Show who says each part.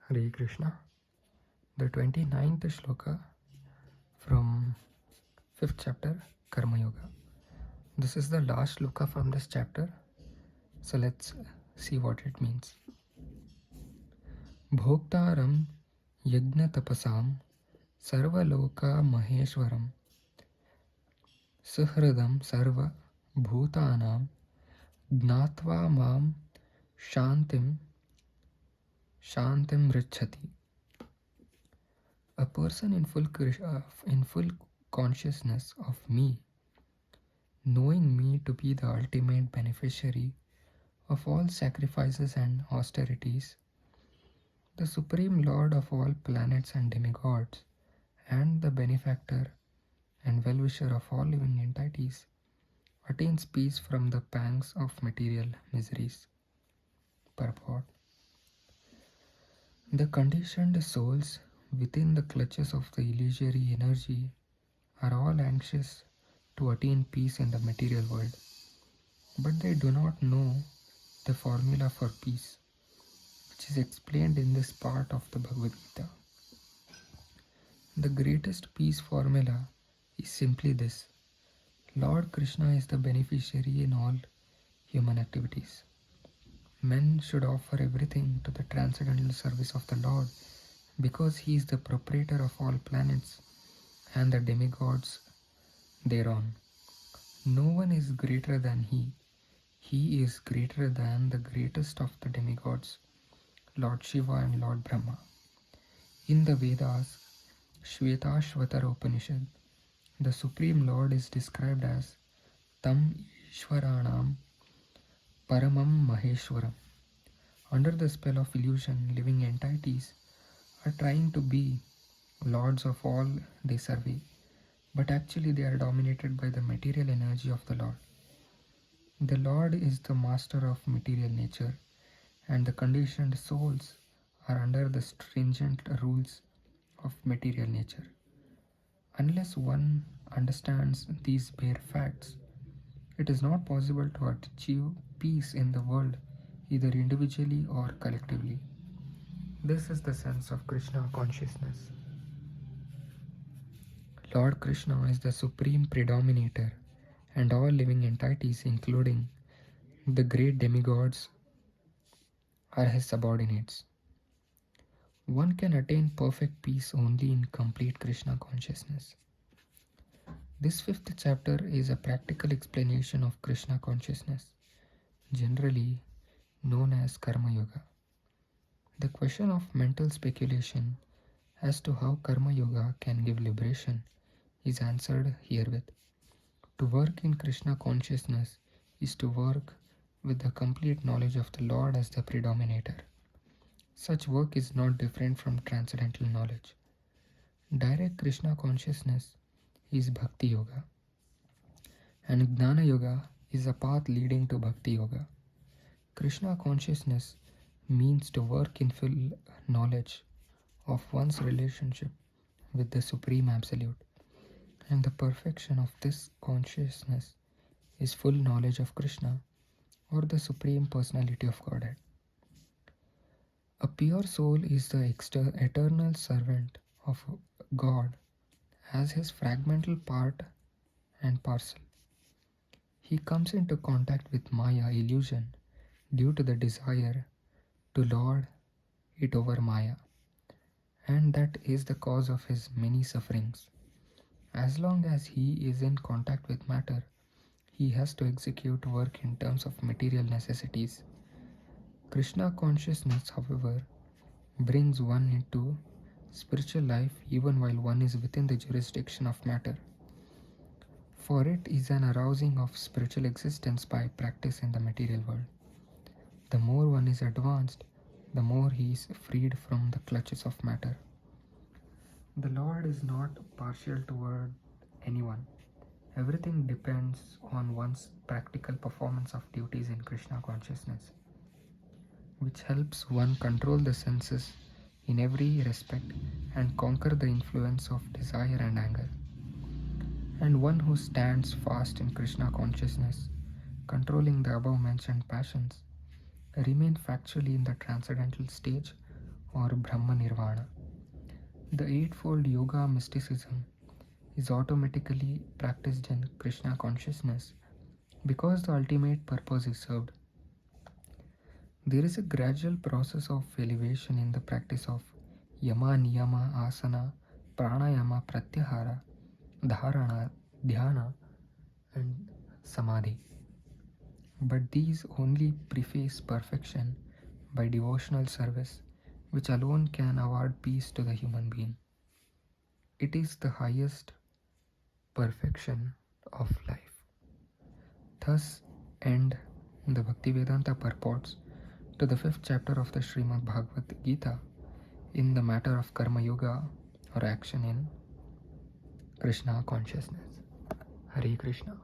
Speaker 1: Hare Krishna. The 29th shloka from 5th chapter, Karma Yoga. This is the last shloka from this chapter, so let's see what it means. Bhoktaram yajna tapasam sarvaloka maheshwaram suhradam sarva bhutanam gnatva mam shantim richati. A person in full consciousness of me, knowing me to be the ultimate beneficiary of all sacrifices and austerities, the Supreme Lord of all planets and demigods, and the benefactor and well-wisher of all living entities, attains peace from the pangs of material miseries. Purport. The conditioned souls within the clutches of the illusory energy are all anxious to attain peace in the material world, but they do not know the formula for peace, which is explained in this part of the Bhagavad Gita. The greatest peace formula is simply this: Lord Krishna is the beneficiary in all human activities. Men should offer everything to the transcendental service of the Lord because He is the proprietor of all planets and the demigods thereon. No one is greater than He. He is greater than the greatest of the demigods, Lord Shiva and Lord Brahma. In the Vedas, Shvetashvatara Upanishad, the Supreme Lord is described as Tam Ishwaranam Paramam Maheshwaram. Under the spell of illusion, living entities are trying to be lords of all they survey, but actually they are dominated by the material energy of the Lord. The Lord is the master of material nature, and the conditioned souls are under the stringent rules of material nature. Unless one understands these bare facts, it is not possible to achieve peace in the world, either individually or collectively. This is the sense of Krishna consciousness. Lord Krishna is the supreme predominator, and all living entities, including the great demigods, are his subordinates. One can attain perfect peace only in complete Krishna consciousness. This 5th chapter is a practical explanation of Krishna consciousness, generally known as Karma Yoga. The question of mental speculation as to how Karma Yoga can give liberation is answered herewith. To work in Krishna consciousness is to work with the complete knowledge of the Lord as the predominator. Such work is not different from transcendental knowledge. Direct Krishna consciousness is Bhakti Yoga, and Gnana Yoga is a path leading to Bhakti Yoga. Krishna consciousness means to work in full knowledge of one's relationship with the Supreme Absolute, and the perfection of this consciousness is full knowledge of Krishna, or the Supreme Personality of Godhead. A pure soul is the eternal servant of God as his fragmental part and parcel. He comes into contact with Maya illusion due to the desire to lord it over Maya, and that is the cause of his many sufferings. As long as he is in contact with matter, he has to execute work in terms of material necessities. Krishna consciousness, however, brings one into spiritual life even while one is within the jurisdiction of matter, for it is an arousing of spiritual existence by practice in the material world. The more one is advanced, the more he is freed from the clutches of matter. The Lord is not partial toward anyone. Everything depends on one's practical performance of duties in Krishna consciousness, which helps one control the senses in every respect and conquer the influence of desire and anger. And one who stands fast in Krishna consciousness, controlling the above mentioned passions, remain factually in the transcendental stage or Brahma Nirvana. The Eightfold Yoga mysticism is automatically practiced in Krishna consciousness because the ultimate purpose is served. There is a gradual process of elevation in the practice of Yama, Niyama, Asana, Pranayama, Pratyahara, Dharana, Dhyana, and Samadhi. But these only preface perfection by devotional service, which alone can award peace to the human being. It is the highest perfection of life. Thus end the Bhaktivedanta purports to the 5th chapter of the Srimad Bhagavad Gita in the matter of Karma Yoga or action in Krishna consciousness. Hare Krishna.